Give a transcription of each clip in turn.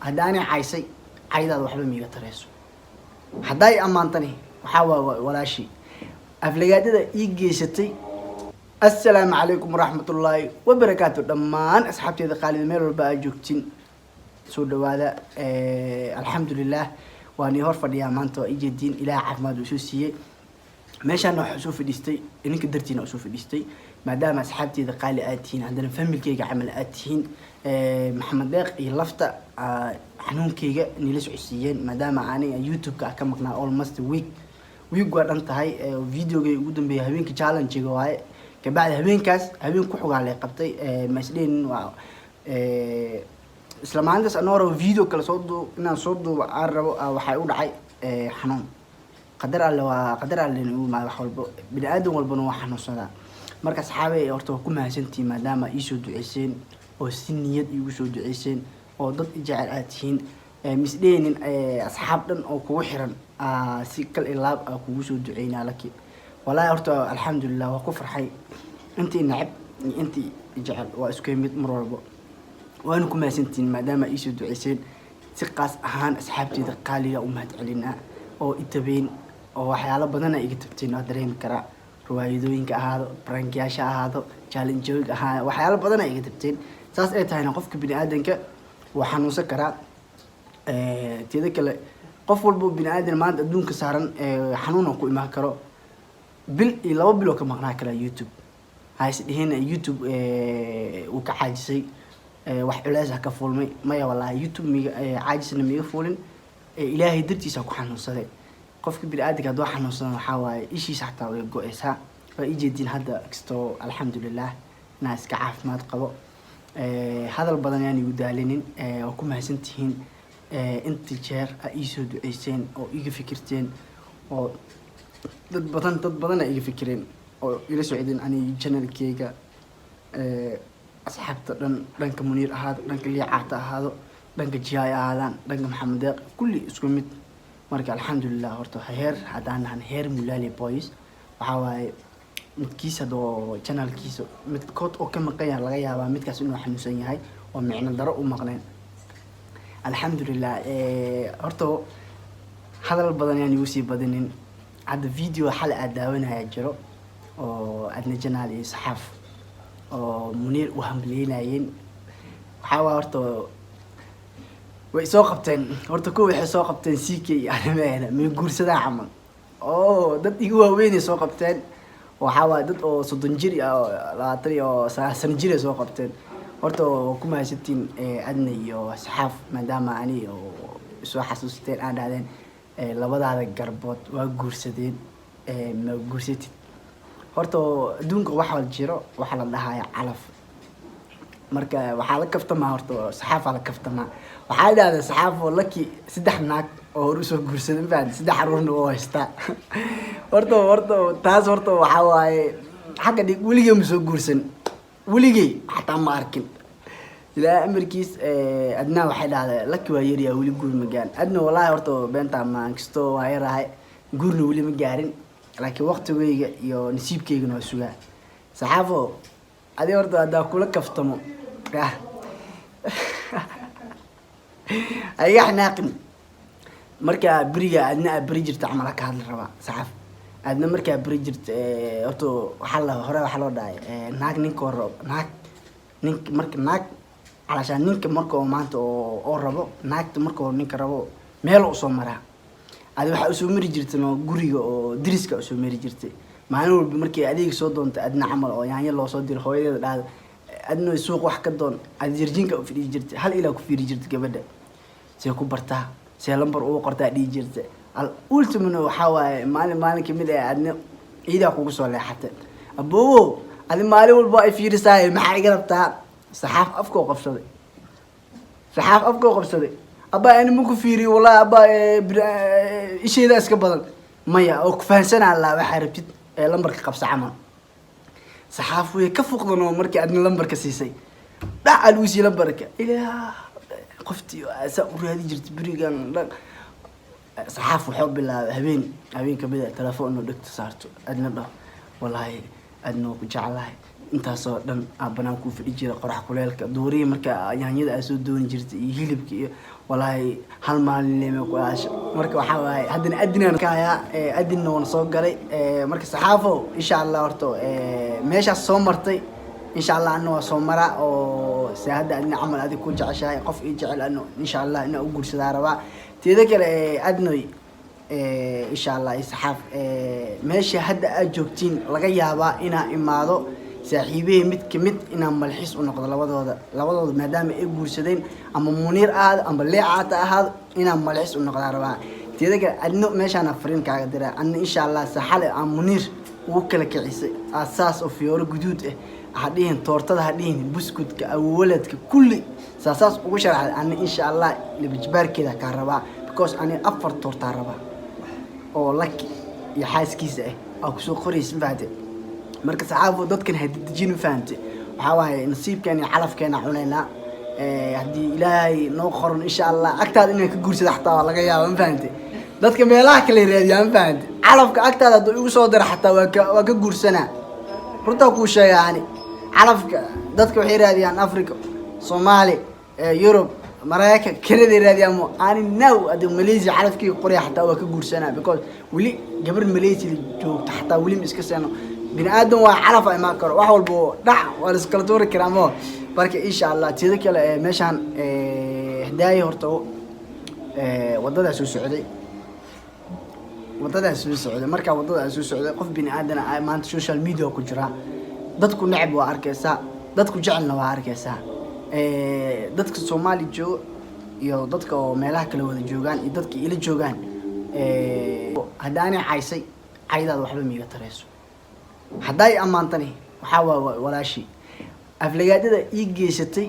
هداني عايسي عايدا وحبا ميغا تريسو هداي أمانتني وحاوا ولا شيء أفلقادي دا إيجيستي السلام عليكم ورحمة الله وبركاته دمان أصحابتي دا قالي ميرو الباقى جوكتين سودو هذا الحمد لله واني هور فديا مانتو إيجي الدين إله عفماد وشوسية meeshaan waxa soo fadhiistay ininka dartiina soo fadhiistay maadaama asxaabteeda qaali aad tihiin hadana familkeyga camal aad tihiin maxamed deeq iyo lafta xanuunkeyga nila socodsiiyeen maadaama aniga youtube-ka ka maqnaa almost week waa dhan tahay videogay ugu dambeeyay habeenka challenge-ga waaye kabacdi habeenkaas habeen ku xogaa lay qabtay mas'uulin waa isla maalintaas anoo video kala soo duub inaan soo duubo aan rabo waxay u dhacay xanuun قدر الله إنه ما بحولب بني آدم والبنو وحنا صدا مركز حابي أرتو كل ما سنتي ما دام يسود عيسين أو سنية يسود عيسين أو ضد إجعال آتين مسدين أصحابنا أو كوحرا سكال إلاب أو كوسود عينا لك ولا أرتو الحمد لله وكفر حي أنت نعب أنت إجعال وأسكيمت مروربو وأنا كل ما سنتي ما دام يسود عيسين سقاس أهان أصحابتي دقالي أمهات علينا أو إتبين oo waxyaalo badan ay iga tabteen oo dareemi kara ruwaayadooyinka ahaado prankiyaasha ahaado challenge ahaado waxyaalo badan ay iga tabteen saas ay tahayna qofka bini aadanka waa xanuunsan kara teeda kale qof walba bini aadan maanta adduunka saaran xanuun ku imaan karo bil iyo 2 bil oo ka maqnaa kala youtube hays dhihina youtube uu ka caajisay wax culays ka fuulmay maya wallahi youtube miga caajisna miga fuulin ilaahay dartiisa ku xanuunsaday qofka bini'aadamka haduu xanuunsan waxa waaye ishiisa xataa way go'aysaa waa ijeedin hadda kisto alxamdulillah naas ka caafimaad qabo hadal badan yani ugu daalinin oo ku mahadsantihiin inta jeer ay soo duceyseen oo iga fikirteen oo dad badan ay iga fikireen oo ila socdeen ani channelkeyga asxaabta dhanka Muniir ahaado dhanka Liicaata ahaado dhanka Jiyaay ahaadaan dhanka Maxamed Deeq kulli isku mid marka alxamdulillah horta heer hadaan heer Mulali Boys waxa waaye midkiisa doo channelkiisa mid kood oo ka maqan laga yaabaa midkaas inuu xanuunsan yahay oo micno daro u maqneen alxamdulillah horta hadal badan yani uu sii badinin hadda video xal aad daawanaya jiro oo adna channel iyo saxaaf oo Muniir u hambalyeynayeen waxa waa horta way soo qabteen horta ku waxay soo qabteen CK animeena ma guursadaa camal oo dad igu waaweyn soo qabteen waxa waa dad oo 30 jir ah 20 oo sano jir soo qabteen horta ku mahadsantiin adna iyo saxaaf maadaama ani oo soo xasuusteen aan dhaadeen labadaada garbood waa guursadeen ma guursatid horta adduunka waxa jiro waxa la dhahayaa calaf marka waxa la kaftamaa horta saxaaf la kaftamaa waxa dhaada saxaaf oo laki 3 naag oo hor soo guursadeen baan 3 xarun oo haysta horta taas horta waxa waaye xaga dhig waligeey ma soo guursan waligeey xataa ma arkin ilaa amarkiis adna waxa dhaada laki waa yar yaa wali guur ma gaan adna wallahi horta beenta ma kisto waa yarahay guurna wali ma gaarin laakiin waqtigeyga iyo nasiibkeyga noo sugaa saxaafo adii horta hada kula kaftamo ay xanaaqin marka bariga adna bari jirta amal ka hadal raba saxaaf adna marka bari jirta horto waxa la hore waxa loo dhaay naag ninka rabo naag marka naag alashan ninka marka maanta oo rabo naagta marka ninka rabo meel u soo maraa adi waxa u soo mari jirtay guriga oo diriska u soo mari jirtay maalin walba markii adeeg soo doonto adna amal oo yaanya loo soo diro hooyadeeda dhaad adna suuq wax ka doon ad jirjinka u fidii jirtay hal ilaa ku fiiri jirtay gabadha si ku bartaa si lambar uu qortaa dhii jirtay al ultimate waxa waaye maalin kamid ah adna ciida kugu soo leexatay aboo adi maalin walba ay fiirisaay maxay iga rabtaa saxaaf afkoo qabsaday aba ani ma ku fiiri wallahi aba isheeda iska badan maya oo ku fahansanaa la waxa rabtid lambarka qabsa camal saxaaf way ka fuqdano markii adna lambarka siisay dhacal uu siiyay lambarka ilaa qoftii asa u raadi jirtay barigan saxaaf wuxuu bilaabay habeen kamid ah telefoon oo dhigta saarto adna wallahi adna ku jeclahay intaasoo dhan aa banaan kuu fadhi jira qorax kuleelka duurihi marka yaanyada aa soo dooni jirtay iyo hilibka iyo walaahi hal maalin leema ku aasho marka waxaa waaye haddana adinaan ka hayaa adinna waan soo galay marka saxaafo insha allah horta meeshaas soo martay insha allah ana waa soo maraa oo saahada adina camal adig ku jeceshahay qof ii jecel ano insha allah inaa u guursadaa rabaa teeda kale adnoy insha allah saxaaf meesha hadda aad joogtiin laga yaabaa inaa imaado saaxiibihii mid ka mid inaan malxiis u noqdo labadooda maadaama ay guursadeen ama muniir ahaado ama leecaata ahaado inaan malxiis u noqdaa rabaa teeda kale adno meeshaana fariin kaaga diraa adna insha allah saxale aan muniir ugu kala kicisay asaas oo fiyooro guduud ah hadhihin toortada hadhihin buskudka awaladka kulli saasaas ugu sharaxay adna insha allah libijbaarkeeda kaa rabaa because ani 4 toortaa rabaa oo laki iyo xaaskiisa aa kusoo qoraysa fahamtay marka saxaafo dadkan hadijin fahamtay waxaa waaye nasiibkeena iyo calafkeena cunaynaa haddii ilaahay noo qoran insha allah agtaada inaan ka guursada xataa waa laga yaaba ma fahamtay dadka meelaha kale raadiyaan ma fahamtay calafka agtaada hadduu igu soo dara xataa waa ka guursanaa runtaa kuu sheega yani calafka dadka waxay raadiyaan africa soomaali yurub maraykan kanada raadiyaan ani now adi malaysia calafkii qorya xataa waa ka guursanaa because weli gabar malaysia joogta xataa weli ma iska seeno bini aadan waa calaf ay ma karo wax walbo dhac waa la iskala tuuri karaa ma marka insha allah teeda kale meeshaan hadaay horta wadada soo socday marka wadada soo socday qof bini aadan ah maanta social media ku jira dadku necab waa arkaysaa dadku jecelna waa arkaysaa dadka Soomaali jooga iyo dadka oo meelaha kala wada joogaan iyo dadka ila joogaan hadaani caysay caydaad waxba miiga tareyso haday amaantani waxa waa walaashi aflagaadada ii geysatay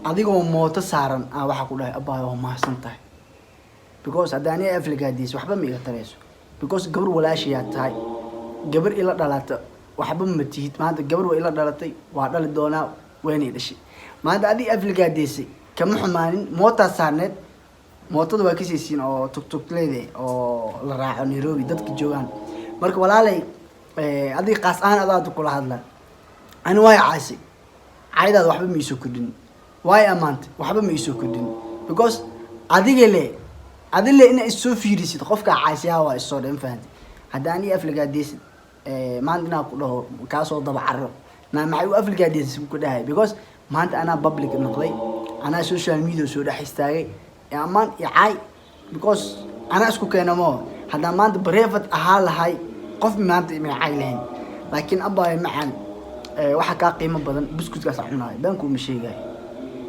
adigoo mooto saaran waxa ku dhahay abaa waa mahadsantahay because hadaani aflagaadiis waxba miiga tareyso because gabar walaashi yaa tahay gabar ila dhalata waxba ma tihid maanta gabar waa ila dhalatay waa dhali doonaa wayna dhashay maanta adii aflagaadiisay kama xumaanin moota saarneed mootada waa kasii oo tuk leeday oo la raaco Nairobi dadka joogan marka walaalay adii qaas aan adaad kula hadla ani way caasi caydaad waxba ma isoo kordhin way amaanta waxba ma isoo kordhin because adile ina isoo fiirisid qofka caasiyaa waa isoo dhan fahanti hadaan ii aflagaadiisay maanta inaa ku dhaho kaasoo daba carro maxay u aflagaadiisay ku dhahay because maanta ana public noqday ana social media soo dhax istaagay amaan yaay because ana isku keenamo hada maanta private ahaa lahay qof maanta ma cayleen laakiin abay macaan waxa ka qiimo badan buskudkaas cunaay banku ma sheegay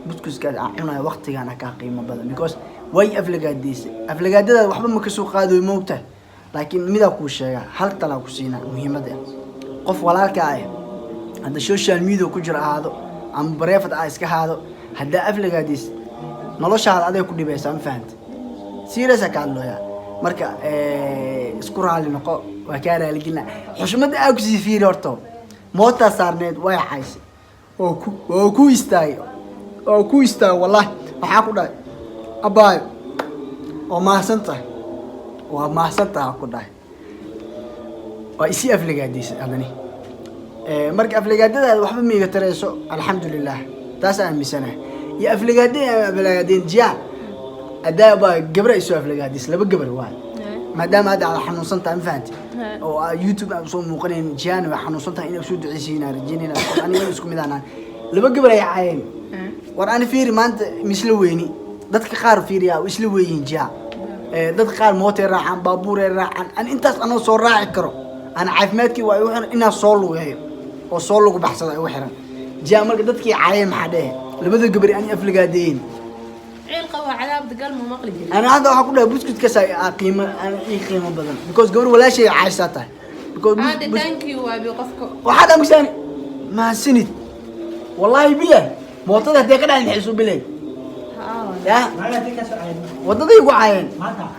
buskudkaas cunaay waqtigaana ka qiimo badan because way aflagaadada waxba ma ka soo qaado moogta laakiin mida ku sheega hal tala ku siina muhiimada qof walaalka ah hada social media ku jira aado ama private iska haado hada aflagaadis noloshaada aday ku dhibaysaa ma fahamtay serious ka hadlaya marka isku raali noqo waa ka raaligina xushmada aad ku sii fiiri horto moota saarneed way caysay oo ku istaagay wallahi waxa ku dhahay abay oo mahadsantahay ku dhahay waa isi aflagaadis adani marka aflagaadada waxba miiga tareyso alxamdulillah taas aan misanahay يا أفلقادين جاء أداء قبر يسوي أفلقاديس لبى قبر واحد ما دام هذا على حنوصنته أنفانت أو يوتيوب أبصر مقارن جان وحنوصنته إنه بسود عشرين رجينا أنا يسكم إذا لبى قبر يا عين وأنا فيري ما أنت مسلويني ضدك خار فيري أو مسلوين جاء ضد خار موتر راعن بابور راعن أنا صور راعي كرو أنا عفمتك وأنا إنها صولو هي وصولو بحصل وحرا جاء مرق ضدك عين محده لبدا قبري أني أفلقادين عيل قوى عذاب دقل ما مقلب أنا هذا أقول له بسكت كسا قيمة أنا قيمة بدل because قبر ولا شيء عايشته because هذا تانكي وأبي قفكو وحدا مساني ما سند والله بلا موطده هدي كده نحسوا بلي يا وضد يقع عين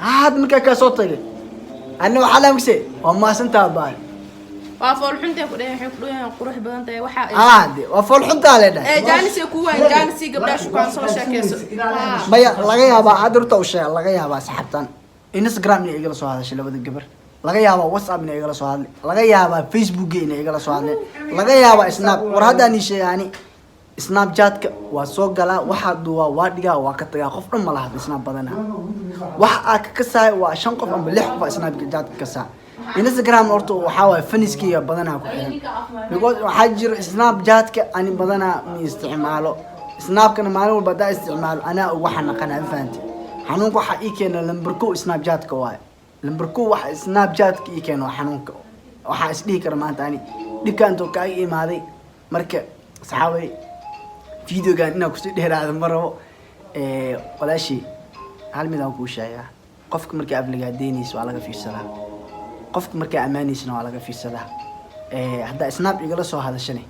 هذا من كاسوتك أنا وحلا مسي وما سنتها باي وافول حنتي كده يحكوا قروح بدنتي وحا عادي وافول حنتي على ده جانسي كوين جانسي قبل شو كان سو شاكيسو مايا laga yaaba aad urta u sheeg laga yaaba saxabtan Instagram ni igala soo hadashay labada gabar laga yaabaa whatsapp inay igala soo hadleen laga yaabaa facebook inay igala soo hadleen laga yaabaa snap war haddaan ii sheegaani snapchat-ka waa soo galaa waxaa duwaa waa dhigaa waa ka tagaa qof dhan ma laha snap badana waxa aa ka kasaay waa 5 qof ama 6 qof snapchat ka kasaa instagram horta waxaa waay faniskiga badanaa ku xiran because waxaa jira snapchat-ka ani badanaa ma isticmaalo snapkana maalin walba daa isticmaalo anaa ugu xanaqanaa fahanti xanuunka waxaa ii keena lambar 1 snapchat-ka waay lambar 1 waxa snapchat-ka ii keena xanuunka waxaa isdhihi kara maanta ani dhibkaantoo kaaga imaaday marka saxaabay videogan inaan kusii dheeraado ma rabo walaashii hal mid aan kuu sheegaa qofka markaa aflagaadeynaysa waa laga fiirsadaa qofka markaa ammaanaysana waa laga fiirsadaa haddaa snap igala soo hadashane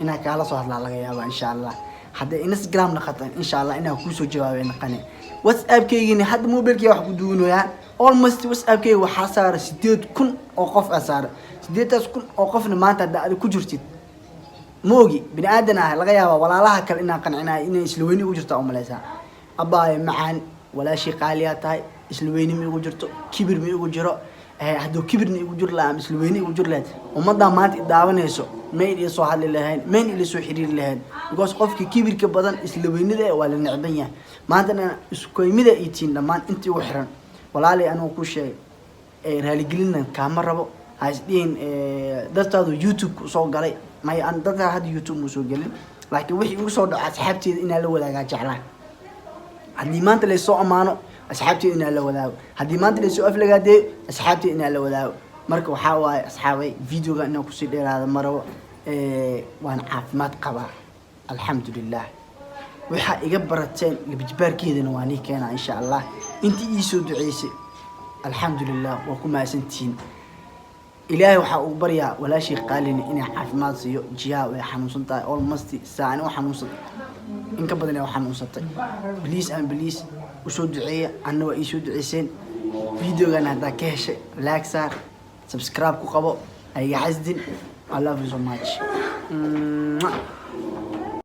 inaan kaala soo hadlaa laga yaabaa insha allah hadday instagram naqatan insha allah inaan kuusoo jawaabay naqane whatsappkaygini hadda mobilkii wax ku duunoyaa almost whatsappkayga waxaa saara 8,000 oo qof aa saara 8,000 oo qofna maanta haddaa adi ku jirtid موجي بني آدم لقى يا ولا كل إنها قنعنا إن إسلويني وجرت أو مليسا أبا معان ولا شيء قاليات هاي إسلويني مي وجرت كبر مي وجرا هدو كبرني وجر لا إسلويني وجر لا وما ضامات دعوة نيسو مين يسوع حل لهين مين اللي يسوع حرير لهين because قف كبر كبدن إسلويني ده ولا نعبية ما عندنا إسكوي ميدا إيتين لما أنت وحرن ولا لي أنا وكل شيء رالي قلنا كاميرا بو هايسدين دكتور هذا يوتيوب صور قلي ما يندر هذا يوتيوب مسوق قلنا لكن وحي وصل أصحابتي إن الله ولا جعله هذي ما أنت اللي سوء أمانه أصحابتي إن الله ولا هذي ما أنت اللي سوء أفلق هذي أصحابتي إن الله ولا مركو حاوي أصحابي فيديو قلنا كسيد هذا مرة وأنا عارف ما تقبل الحمد لله وحا إجبرتين اللي بجبر كذا نواني كان إن شاء الله أنت يسود عيسى الحمد لله وكما سنتين إلهي وحا أخبريا ولا شيء قال لي إني عافمات سيو جيا وحنوصنتا أول مستي ساعة وحنوصل إنك بدنا وحنوصلتا بليس أم بليس وشود عيا أنا وإيشود عيسين فيديو كان هذا كهش لايك صار سبسكرايب كوكبو أي عزدين I love you so much